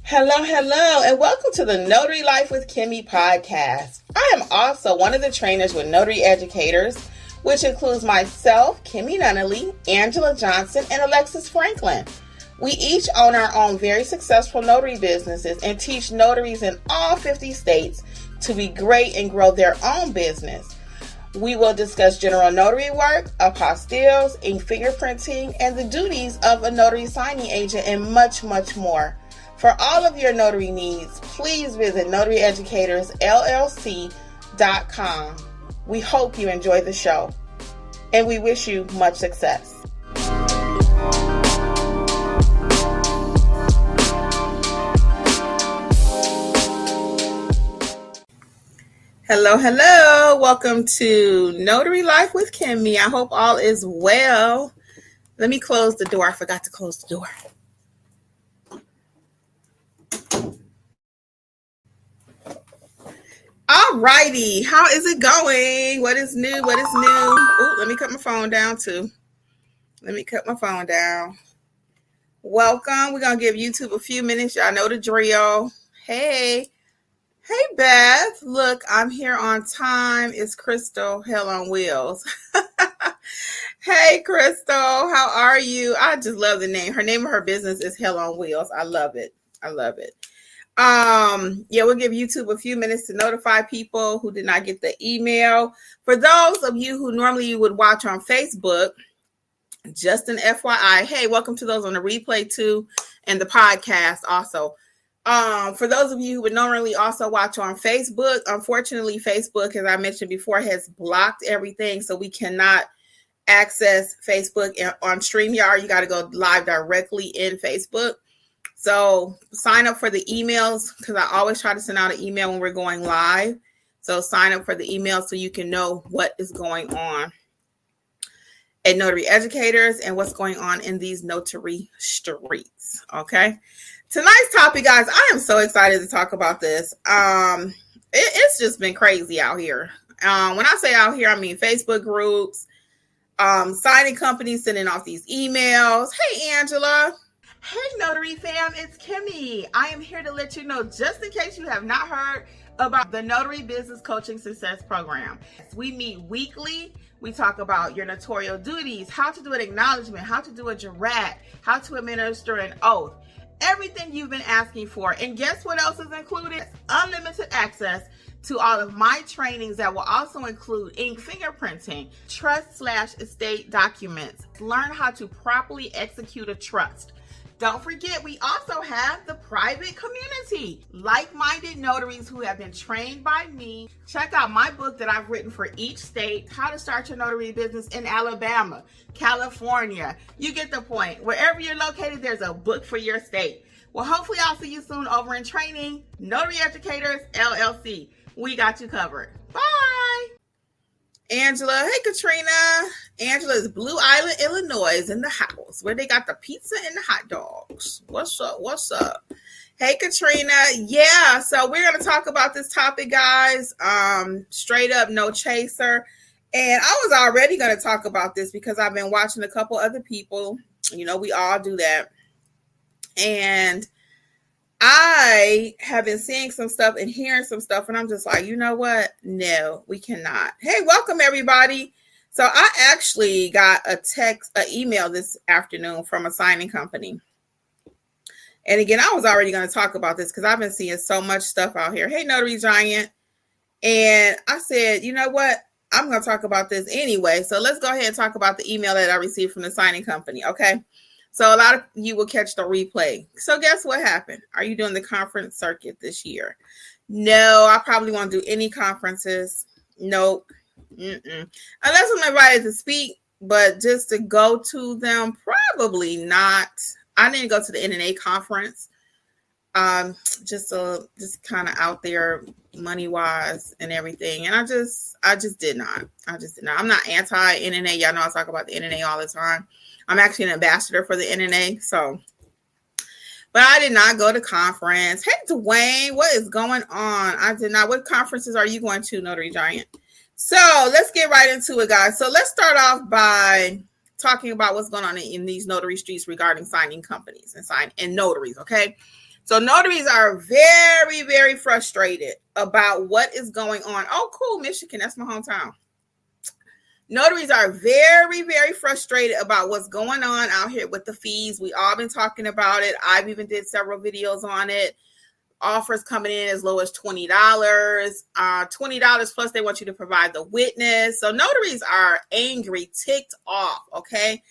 Hello, and welcome to the Notary Life with Kimmi Podcast. I am also one of the trainers with Notary Educators, which includes myself, Kimberly Nunnally, Angela Johnson, and Alexis Franklin. We each own our own very successful notary businesses and teach notaries in all 50 states to be great and grow their own business. We will discuss general notary work, apostilles, ink fingerprinting, and the duties of a notary signing agent, and much, much more. For all of your notary needs, please visit notaryeducatorsllc.com. We hope you enjoy the show, and we wish you much success. Hello. Welcome to Notary Life with Kimmi. I hope all is well. Let me close the door. I forgot to close the door. All righty. How is it going? What is new? Ooh, let me cut my phone down too. Welcome. We're going to give YouTube a few minutes. Y'all know the drill. Hey, Beth. Look, I'm here on time. It's Crystal, Hell on Wheels. Hey, Crystal. How are you? I just love the name. Her name of her business is Hell on Wheels. I love it. We'll give YouTube a few minutes to notify people who did not get the email. For those of you who normally you would watch on Facebook, just an FYI, hey, welcome to those on the replay too, and the podcast also. For those of you who would normally also watch on Facebook, unfortunately, Facebook, as I mentioned before, has blocked everything, so we cannot access Facebook on StreamYard. You got to go live directly in Facebook. So sign up for the emails, because I always try to send out an email when we're going live. So sign up for the email so you can know what is going on at Notary Educators and what's going on in these notary streets. Okay. Tonight's topic, guys, I am so excited to talk about this. It's just been crazy out here. When I say out here, I mean Facebook groups, signing companies sending off these emails. Hey, Angela. Hey, Notary fam, it's Kimmi. I am here to let you know, just in case you have not heard about the Notary Business Coaching Success Program. We meet weekly. We talk about your notarial duties, how to do an acknowledgement, how to do a jurat, how to administer an oath, everything you've been asking for. And guess what else is included? Unlimited access to all of my trainings that will also include ink fingerprinting, trust/estate documents, learn how to properly execute a trust. Don't forget, we also have the private community, like-minded notaries who have been trained by me. Check out my book that I've written for each state, How to Start Your Notary Business in Alabama, California. You get the point. Wherever you're located, there's a book for your state. Well, hopefully I'll see you soon over in training. Notary Educators, LLC. We got you covered. Bye. Angela. Hey, Katrina. Angela is Blue Island, Illinois, in the house where they got the pizza and the hot dogs. What's up? Hey, Katrina. Yeah, so we're going to talk about this topic, guys. Straight up, no chaser. And I was already going to talk about this because I've been watching a couple other people. You know, we all do that. And I have been seeing some stuff and hearing some stuff, and I'm just like, you know what? No, we cannot. Hey, welcome everybody. So I actually got an email this afternoon from a signing company. And again, I was already going to talk about this because I've been seeing so much stuff out here. Hey, Notary Giant. And I said, you know what? I'm going to talk about this anyway. So let's go ahead and talk about the email that I received from the signing company. Okay. So a lot of you will catch the replay. So guess what happened? Are you doing the conference circuit this year? No, I probably won't do any conferences. Nope. Unless I'm invited to speak, but just to go to them, probably not. I didn't go to the NNA conference. Just kind of out there money wise and everything. And I just did not. I'm not anti NNA. Y'all know I talk about the NNA all the time. I'm actually an ambassador for the NNA. So, but I did not go to conference. Hey, Dwayne, what is going on? I did not. What conferences are you going to, Notary Giant? So let's get right into it, guys. So let's start off by talking about what's going on in these notary streets regarding signing companies and notaries. Okay. So notaries are very, very frustrated about what is going on. Oh, cool, Michigan. That's my hometown. Notaries are very, very frustrated about what's going on out here with the fees. We all been talking about it. I've even did several videos on it. Offers coming in as low as $20. $20 plus they want you to provide the witness. So notaries are angry, ticked off, okay?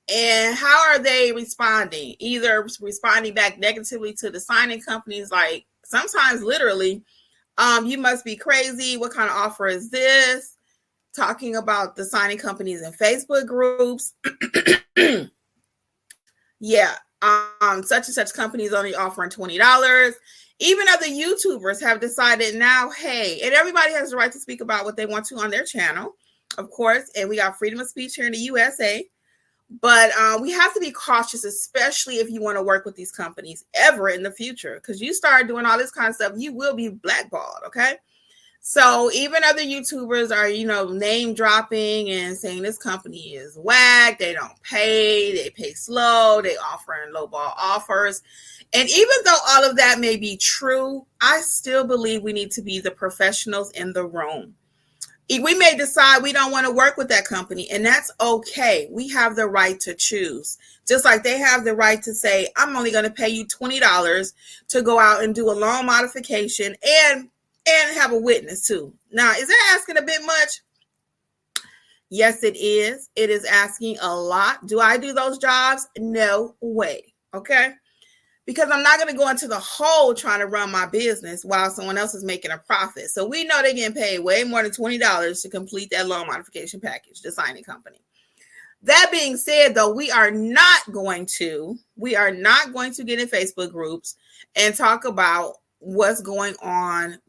And how are they responding? Either responding back negatively to the signing companies, like sometimes literally, you must be crazy. What kind of offer is this? Talking about the signing companies in Facebook groups. Yeah, such and such companies only offering $20. Even other YouTubers have decided now, hey, and everybody has the right to speak about what they want to on their channel, of course, and we got freedom of speech here in the USA. But we have to be cautious, especially if you want to work with these companies ever in the future, because you start doing all this kind of stuff, you will be blackballed, okay? So even other YouTubers are, name dropping and saying this company is whack, they don't pay, they pay slow, they offering lowball offers. And even though all of that may be true, I still believe we need to be the professionals in the room. We may decide we don't want to work with that company, and that's okay. We have the right to choose. Just like they have the right to say, I'm only going to pay you $20 to go out and do a loan modification and have a witness too. Now, is that asking a bit much? Yes, it is. It is asking a lot. Do I do those jobs? No way. Okay. Because I'm not going to go into the hole trying to run my business while someone else is making a profit. So we know they're getting paid way more than $20 to complete that loan modification package, the signing company. That being said, though, we are not going to get in Facebook groups and talk about what's going on,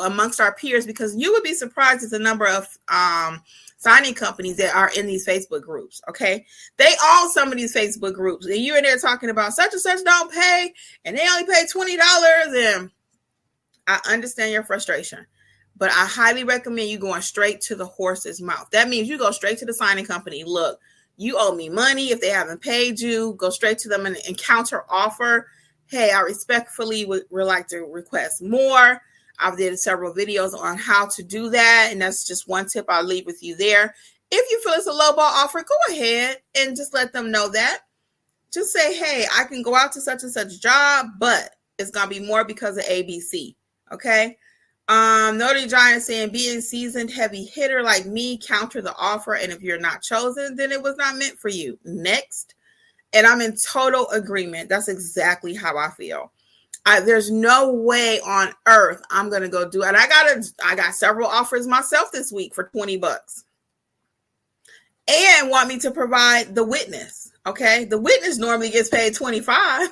amongst our peers, because you would be surprised at the number of signing companies that are in these Facebook groups. Okay. They own some of these Facebook groups, and you're in there talking about such and such don't pay, and they only pay $20. And I understand your frustration, but I highly recommend you going straight to the horse's mouth. That means you go straight to the signing company. Look, you owe me money. If they haven't paid you, go straight to them and counter offer. Hey, I respectfully would like to request more. I've did several videos on how to do that, and that's just one tip I'll leave with you there. If you feel it's a lowball offer, go ahead and just let them know that. Just say, hey, I can go out to such and such job, but it's going to be more because of ABC, okay? Notary Giant saying, being seasoned heavy hitter like me, counter the offer, and if you're not chosen, then it was not meant for you. Next. And I'm in total agreement. That's exactly how I feel. There's no way on earth I'm going to go do it. I got several offers myself this week for $20 and want me to provide the witness. Okay. The witness normally gets paid $25.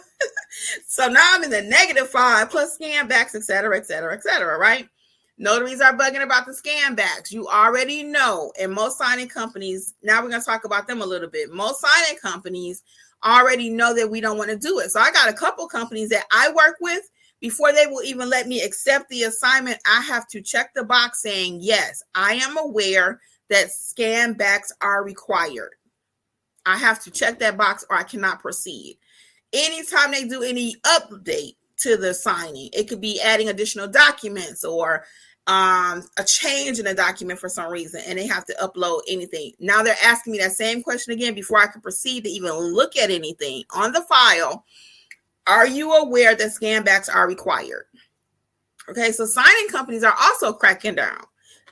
So now I'm in the -5 plus scam backs, et cetera, et cetera, et cetera. Right. Notaries are bugging about the scam backs. You already know. And most signing companies, now we're going to talk about them a little bit. Most signing companies already know that we don't want to do it. So I got a couple companies that I work with. Before they will even let me accept the assignment, I have to check the box saying, yes, I am aware that scam backs are required. I have to check that box or I cannot proceed. Anytime they do any update to the signing, it could be adding additional documents or a change in a document for some reason, and they have to upload anything. Now they're asking me that same question again before I can proceed to even look at anything on the file. Are you aware that scam backs are required? Okay, so signing companies are also cracking down.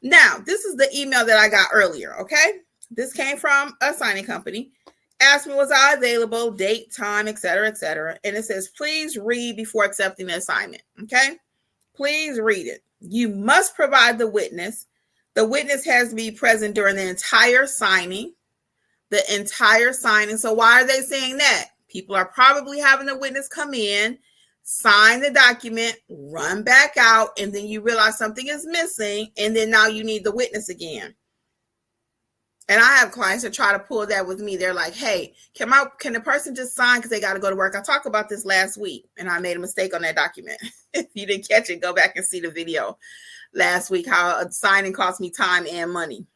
Now, this is the email that I got earlier, okay? This came from a signing company. Asked me, was I available, date, time, et cetera, et cetera. And it says, please read before accepting the assignment, okay? Please read it. You must provide the witness. The witness has to be present during the entire signing. The entire signing. So why are they saying that? People are probably having the witness come in, sign the document, run back out, and then you realize something is missing, and then now you need the witness again. And I have clients that try to pull that with me. They're like, hey, can the person just sign because they got to go to work? I talked about this last week, and I made a mistake on that document. If you didn't catch it, go back and see the video last week, how a signing cost me time and money.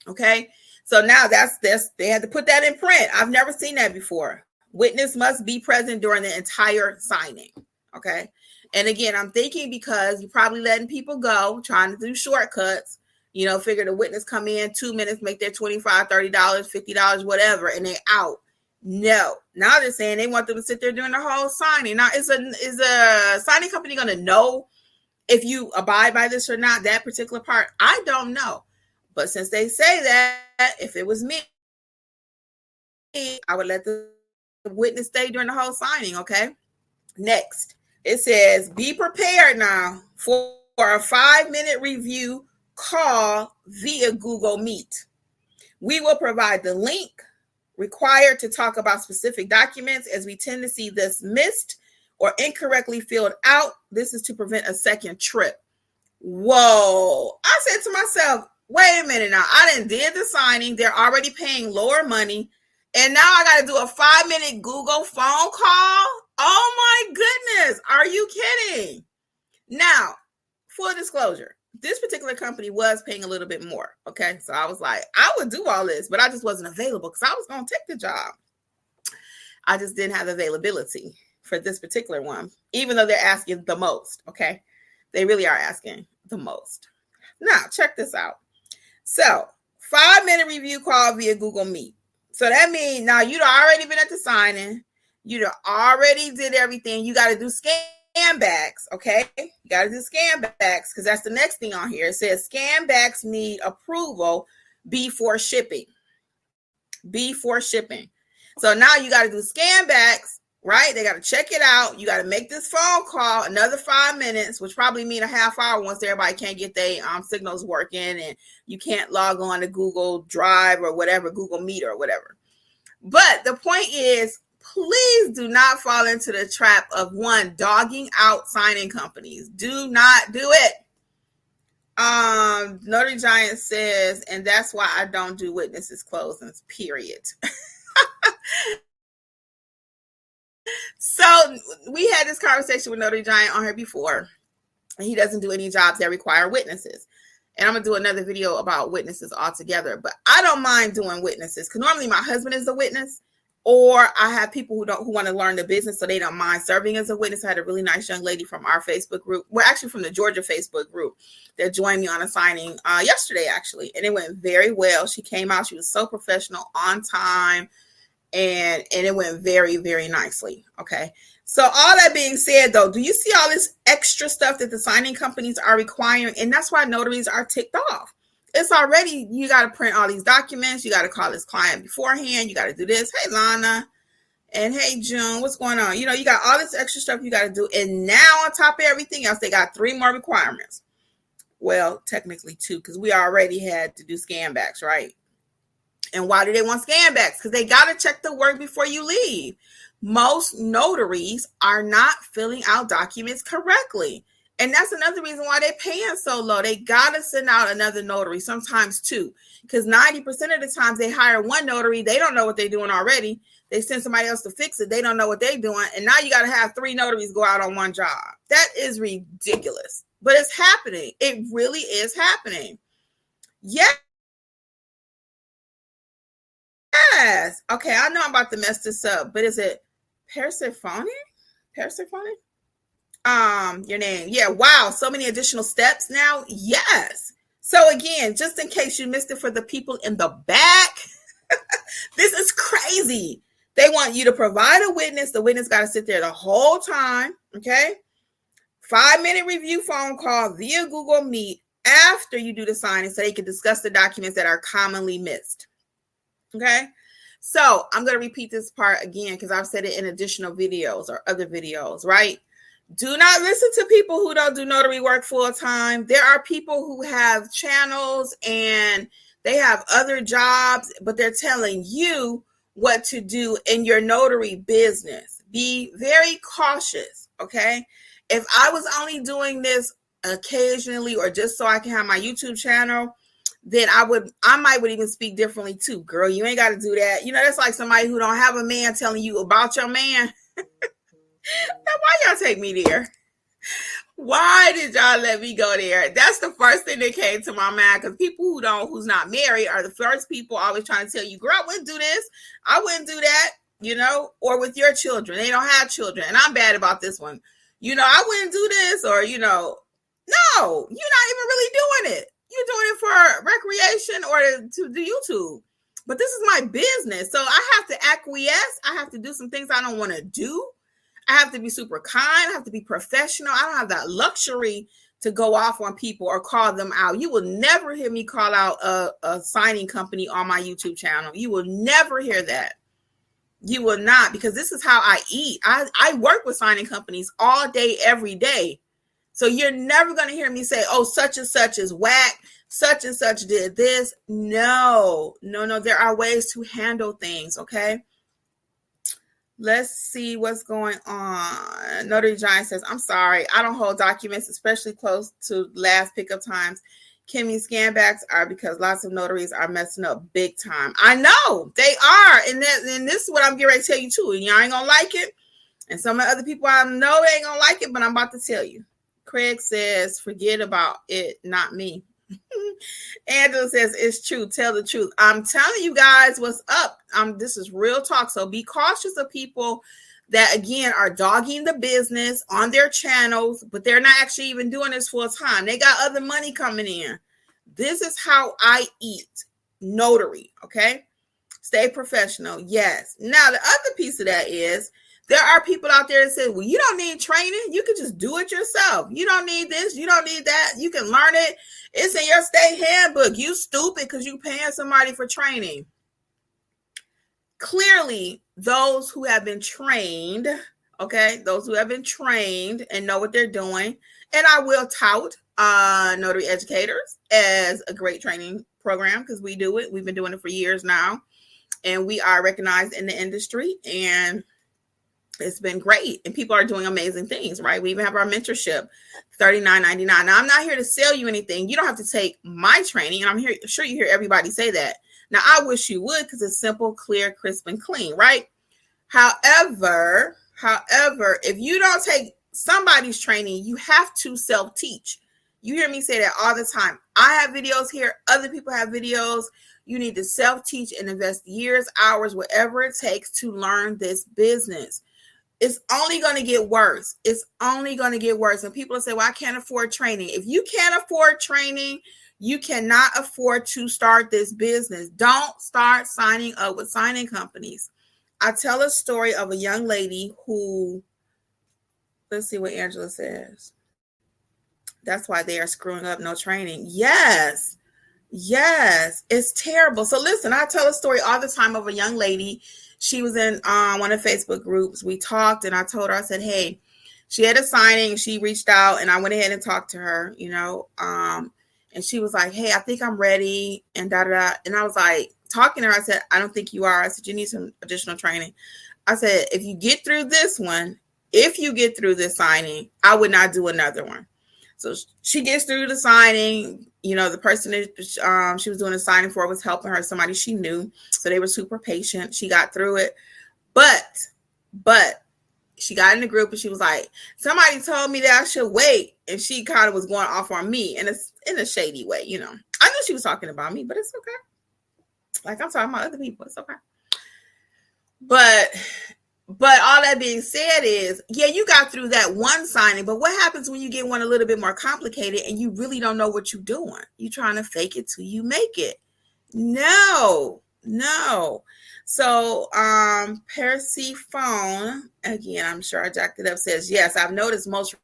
Okay, so now that's this. They had to put that in print. I've never seen that before. Witness must be present during the entire signing. Okay. And again, I'm thinking because you're probably letting people go, trying to do shortcuts, figure the witness come in 2 minutes, make their $25, $30, $50, whatever, and they out. No. Now they're saying they want them to sit there during the whole signing. Now, is a signing company going to know if you abide by this or not, that particular part? I don't know. But since they say that, if it was me, I would let the witness stay during the whole signing, okay? Next, it says, be prepared now for a 5-minute review call via Google Meet. We will provide the link required to talk about specific documents, as we tend to see this missed or incorrectly filled out. This is to prevent a second trip. Whoa. I said to myself, wait a minute now. I done did the signing. They're already paying lower money. And now I got to do a 5-minute Google phone call? Oh my goodness. Are you kidding? Now, full disclosure, this particular company was paying a little bit more. Okay. So I was like, I would do all this, but I just wasn't available because I was going to take the job. I just didn't have availability for this particular one, even though they're asking the most. Okay. They really are asking the most. Now, check this out. So 5-minute review call via Google Meet. So that means now you'd already been at the signing. You'd already did everything. You got to do scan backs, okay? You got to do scan backs because that's the next thing on here. It says scan backs need approval before shipping. Before shipping. So now you got to do scan backs, right? They got to check it out. You got to make this phone call, another 5 minutes, which probably mean a half hour once everybody can't get their signals working and you can't log on to Google Drive or whatever, Google Meet or whatever. But the point is, please do not fall into the trap of dogging out signing companies. Do not do it. Notary Giant says, and that's why I don't do witnesses closings, period. So we had this conversation with Notary Giant on here before, and he doesn't do any jobs that require witnesses. And I'm going to do another video about witnesses altogether, but I don't mind doing witnesses because normally my husband is the witness, or I have people who want to learn the business, so they don't mind serving as a witness. I had a really nice young lady from our Facebook group, well, actually from the Georgia Facebook group, that joined me on a signing yesterday, actually, and it went very well. She came out, she was so professional, on time, and it went very, very nicely. Okay. So all that being said, though, do you see all this extra stuff that the signing companies are requiring? And that's why notaries are ticked off. It's already, you got to print all these documents. You got to call this client beforehand. You got to do this. Hey, Lana. And hey, June, what's going on? You got all this extra stuff you got to do. And now on top of everything else, they got 3 more requirements. Well, technically 2, because we already had to do scan backs, right? And why do they want scan backs? Because they got to check the work before you leave. Most notaries are not filling out documents correctly. And that's another reason why they're paying so low. They got to send out another notary, sometimes 2. Because 90% of the times they hire one notary, they don't know what they're doing already. They send somebody else to fix it. They don't know what they're doing. And now you got to have 3 notaries go out on one job. That is ridiculous. But it's happening. It really is happening. Yes. Okay, I know I'm about to mess this up, but is it Persephone? Persephone? Your name. Yeah, wow. So many additional steps now. Yes. So again, just in case you missed it for the people in the back, this is crazy. They want you to provide a witness. The witness got to sit there the whole time. Okay. 5-minute review phone call via Google Meet after you do the signing so they can discuss the documents that are commonly missed. Okay. So I'm going to repeat this part again because I've said it in additional videos or other videos, right? Do not listen to people who don't do notary work full time. There are people who have channels and they have other jobs, but they're telling you what to do in your notary business. Be very cautious, okay? If I was only doing this occasionally or just so I can have my YouTube channel, then I might would even speak differently too. Girl, you ain't got to do that. That's like somebody who don't have a man telling you about your man. Now, why y'all take me there? Why did y'all let me go there? That's the first thing that came to my mind, because people who's not married are the first people always trying to tell you, girl, I wouldn't do this. I wouldn't do that, or with your children. They don't have children. And I'm bad about this one. I wouldn't do this, or, no, you're not even really doing it. You're doing it for recreation or to do YouTube. But this is my business. So I have to acquiesce. I have to do some things I don't want to do. I have to be super kind. I have to be professional. I don't have that luxury to go off on people or call them out. You will never hear me call out a signing company on my YouTube channel. You will never hear that. You will not, because this is how I eat. I work with signing companies all day, every day. So you're never going to hear me say, oh, such and such is whack. Such and such did this. No. There are ways to handle things. Okay. Let's see what's going on. Notary Giant says, I'm sorry, I don't hold documents, especially close to last pickup times. Kimmi, scanbacks are because lots of notaries are messing up big time. I know they are. And this is what I'm getting ready to tell you too. And y'all ain't going to like it. And some of the other people I know they ain't going to like it, but I'm about to tell you. Craig says, forget about it, not me. Angela says, it's true. Tell the truth. I'm telling you guys what's up. This is real talk. So be cautious of people that, again, are dogging the business on their channels, but they're not actually even doing this full time. They got other money coming in. This is how I eat notary. Okay. Stay professional. Yes. Now, the other piece of that is, there are people out there that say, well, you don't need training. You can just do it yourself. You don't need this. You don't need that. You can learn it. It's in your state handbook. You stupid because you paying somebody for training. Clearly, those who have been trained, okay, those who have been trained and know what they're doing, and I will tout Notary Educators as a great training program because we do it. We've been doing it for years now, and we are recognized in the industry, and it's been great, and people are doing amazing things, right? We even have our mentorship, $39.99. Now, I'm not here to sell you anything. You don't have to take my training, and I'm sure you hear everybody say that. Now, I wish you would because it's simple, clear, crisp, and clean, right? However, if you don't take somebody's training, you have to self-teach. You hear me say that all the time. I have videos here. Other people have videos. You need to self-teach and invest years, hours, whatever it takes to learn this business. It's only going to get worse. It's only going to get worse. And people say, well, I can't afford training. If you can't afford training, you cannot afford to start this business. Don't start signing up with signing companies. I tell a story of a young lady who, let's see what Angela says. That's why they are screwing up, no training. Yes, it's terrible. So listen, I tell a story all the time of a young lady. She was in one of the Facebook groups. We talked, and I told her, I said, hey, she had a signing. She reached out, and I went ahead and talked to her, and she was like, hey, I think I'm ready, and da-da-da. And I was like, talking to her, I said, I don't think you are. I said, you need some additional training. I said, if you get through this one, if you get through this signing, I would not do another one. So she gets through the signing. The person that she was doing a signing for was helping her, somebody she knew. So they were super patient. She got through it. But she got in the group and she was like, somebody told me that I should wait. And she kind of was going off on me in a shady way. I knew she was talking about me, but it's okay. Like I'm talking about other people. It's okay. But all that being said is, yeah, you got through that one signing, but what happens when you get one a little bit more complicated and you really don't know what you're doing? You're trying to fake it till you make it. No. So, Persephone, again, I'm sure I jacked it up, says, yes, I've noticed most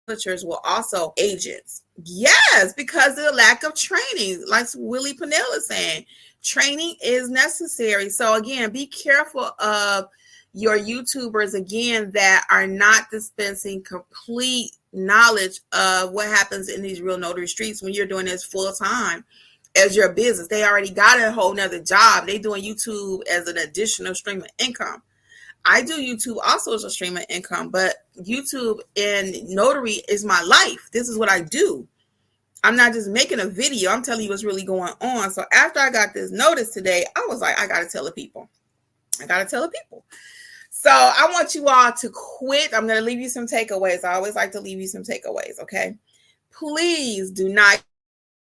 realtors will also agents. Yes, because of the lack of training, like Willie Pennell is saying. Training is necessary. So again, be careful of your YouTubers, again, that are not dispensing complete knowledge of what happens in these real notary streets when you're doing this full time as your business. They already got a whole nother job. They doing YouTube as an additional stream of income. I do YouTube also as a stream of income, but YouTube and notary is my life. This is what I do. I'm not just making a video. I'm telling you what's really going on. So after I got this notice today, I was like, I got to tell the people. So I want you all to quit. I'm going to leave you some takeaways. I always like to leave you some takeaways, okay? Please do not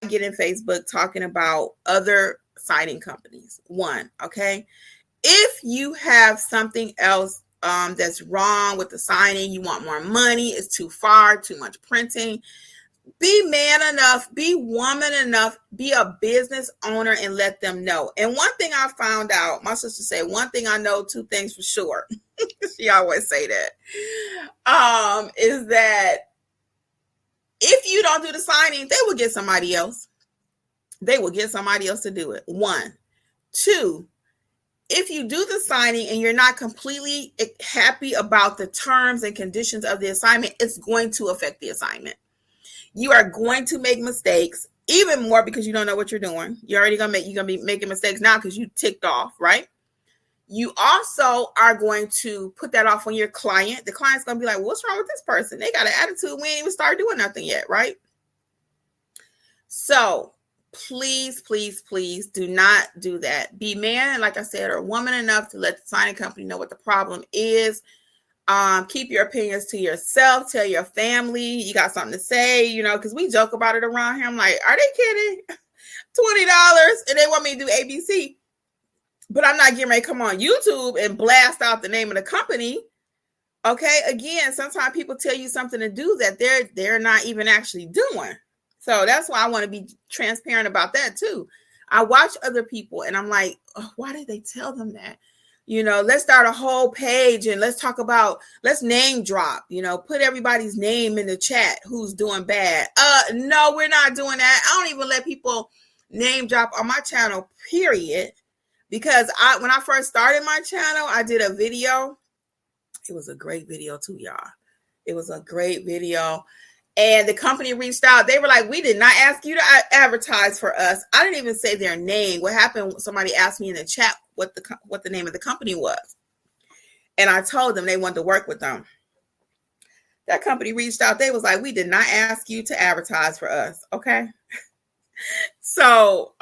get in Facebook talking about other signing companies. One, okay? If you have something else that's wrong with the signing. You want more money. It's too far, too much printing. Be man enough, be woman enough, be a business owner and let them know. And one thing I found out, my sister said, one thing I know, two things for sure. She always say that. Is that if you don't do the signing, they will get somebody else. They will get somebody else to do it. 1. 2, if you do the signing and you're not completely happy about the terms and conditions of the assignment, it's going to affect the assignment. You are going to make mistakes, even more because you don't know what you're doing. You're gonna be making mistakes now because you ticked off, right? You also are going to put that off on your client. The client's gonna be like, what's wrong with this person? They got an attitude. We ain't even started doing nothing yet, right? So please, please, please do not do that. Be man, like I said, or woman enough to let the signing company know what the problem is. Keep your opinions to yourself. Tell your family you got something to say, because we joke about it around here. I'm like, are they kidding? $20 and they want me to do ABC, but I'm not getting ready to come on YouTube and blast out the name of the company. Okay, again, sometimes people tell you something to do that they're not even actually doing. So that's why I want to be transparent about that too. I watch other people and I'm like, oh, why did they tell them that? Let's start a whole page and let's name drop, put everybody's name in the chat who's doing bad. No, we're not doing that. I don't even let people name drop on my channel, period. Because when I first started my channel, I did a video. It was a great video too, y'all. It was a great video. And the company reached out. They were like, we did not ask you to advertise for us. I didn't even say their name. What happened, somebody asked me in the chat what the name of the company was. And I told them they wanted to work with them. That company reached out. They was like, we did not ask you to advertise for us. Okay. So,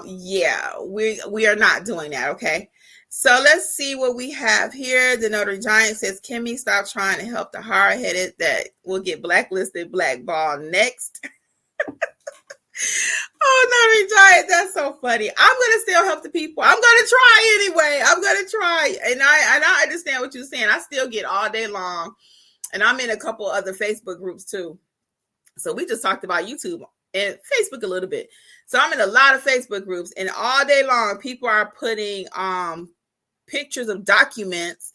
yeah, we are not doing that. Okay. So let's see what we have here. The Notary Giant says, Kimmi, stop trying to help the hard-headed that will get blacklisted, blackballed next. Oh, Notary Giant, that's so funny. I'm going to still help the people. I'm going to try anyway. I'm going to try. And I understand what you're saying. I still get all day long. And I'm in a couple other Facebook groups too. So we just talked about YouTube and Facebook a little bit. So I'm in a lot of Facebook groups and all day long, people are putting pictures of documents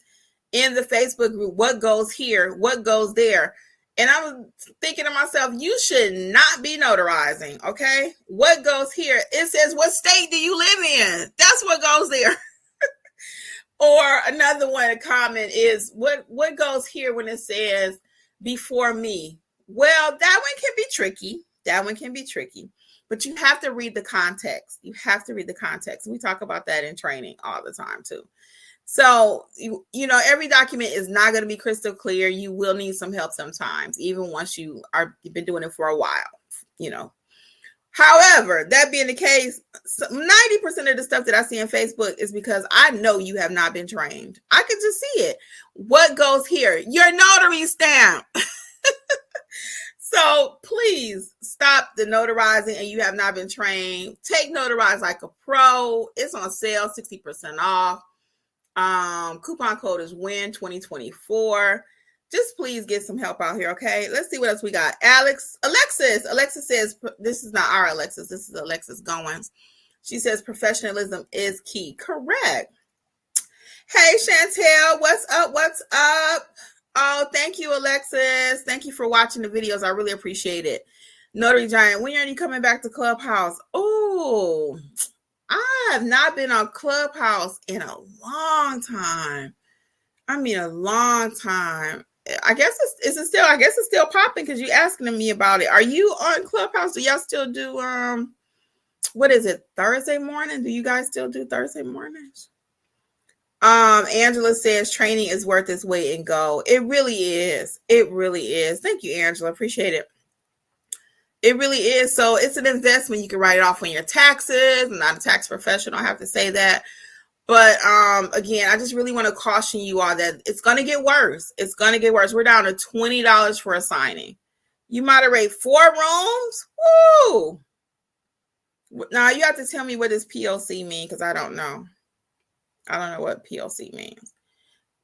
in the Facebook group. What goes here? What goes there? And I was thinking to myself, you should not be notarizing, okay? What goes here? It says, what state do you live in? That's what goes there. Or another one, a comment is, what goes here when it says, before me? Well, that one can be tricky. That one can be tricky. But you have to read the context. You have to read the context. We talk about that in training all the time too. So, every document is not going to be crystal clear. You will need some help sometimes, even once you've been doing it for a while, However, that being the case, 90% of the stuff that I see on Facebook is because I know you have not been trained. I can just see it. What goes here? Your notary stamp. So please stop the notarizing and you have not been trained. Take Notarize Like a Pro. It's on sale, 60% off. Coupon code is WIN 2024. Just please get some help out here, okay? Let's see what else we got. Alexis says, this is not our Alexis. This is Alexis Goins. She says professionalism is key. Correct. Hey, Chantel, what's up? What's up? Oh, thank you, Alexis. Thank you for watching the videos. I really appreciate it. Notary Giant, when are you coming back to Clubhouse? Oh, I have not been on Clubhouse in a long time. I mean, a long time. I guess it's still popping because you're asking me about it. Are you on Clubhouse? Do y'all still do what is it? Thursday morning? Do you guys still do Thursday mornings? Angela says training is worth its weight in gold. It really is. It really is. Thank you, Angela. Appreciate it. It really is. So it's an investment. You can write it off on your taxes. I'm not a tax professional. I have to say that. But again, I just really want to caution you all that it's going to get worse. It's going to get worse. We're down to $20 for a signing. You moderate 4 rooms? Woo! Now you have to tell me what does PLC mean because I don't know. I don't know what PLC means.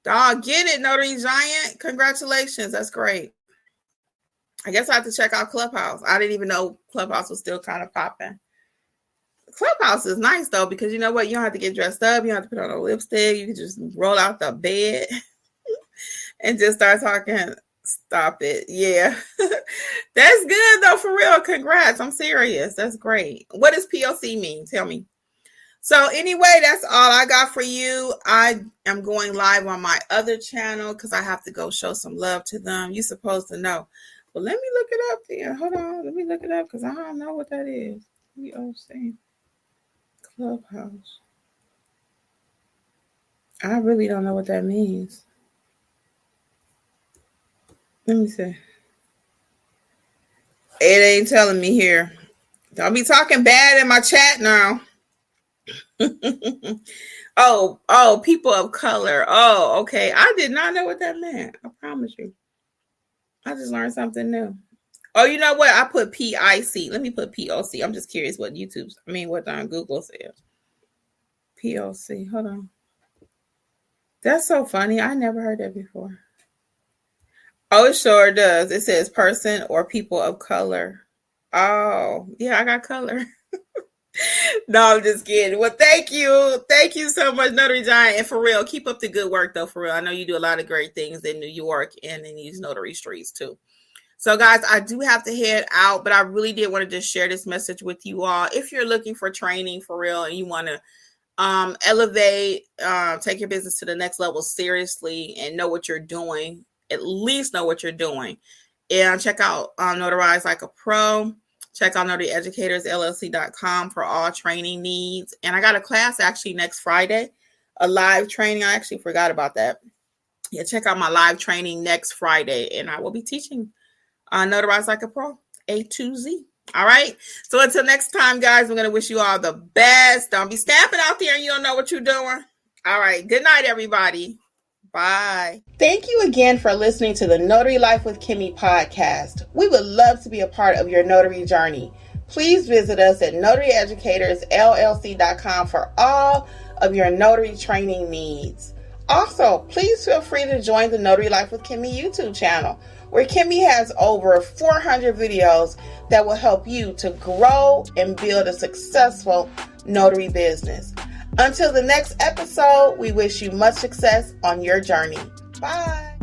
Dog, get it, Notary Giant. Congratulations. That's great. I guess I have to check out Clubhouse. I didn't even know Clubhouse was still kind of popping. Clubhouse is nice, though, because you know what? You don't have to get dressed up. You don't have to put on a lipstick. You can just roll out the bed and just start talking. Stop it. Yeah. That's good, though, for real. Congrats. I'm serious. That's great. What does POC mean? Tell me. So anyway, that's all I got for you. I am going live on my other channel because I have to go show some love to them. You're supposed to know. Well, let me look it up then. Hold on. Let me look it up because I don't know what that is. POC. Clubhouse. I really don't know what that means. Let me see. It ain't telling me here. Don't be talking bad in my chat now. Oh, people of color. Oh, okay. I did not know what that meant. I promise you. I just learned something new. Oh, you know what? I put PIC. Let me put POC. I'm just curious what what Google says. POC. Hold on. That's so funny. I never heard that before. Oh, it sure does. It says person or people of color. Oh, yeah, I got color. No, I'm just kidding. Well, thank you. Thank you so much, Notary Giant. And for real, keep up the good work, though, for real. I know you do a lot of great things in New York and in these notary streets, too. So, guys, I do have to head out, but I really did want to just share this message with you all. If you're looking for training for real and you want to elevate, take your business to the next level seriously and know what you're doing, at least know what you're doing, and check out Notarize Like a Pro. Check out NotaryEducatorsLLC.com for all training needs. And I got a class actually next Friday, a live training. I actually forgot about that. Yeah, check out my live training next Friday, and I will be teaching Notarize Like a Pro, A to Z. All right. So until next time, guys, we're going to wish you all the best. Don't be stamping out there and you don't know what you're doing. All right. Good night, everybody. Bye. Thank you again for listening to the Notary Life with Kimmi podcast. We would love to be a part of your notary journey. Please visit us at NotaryEducatorsLLC.com for all of your notary training needs. Also, please feel free to join the Notary Life with Kimmi YouTube channel, where Kimmi has over 400 videos that will help you to grow and build a successful notary business. Until the next episode, we wish you much success on your journey. Bye.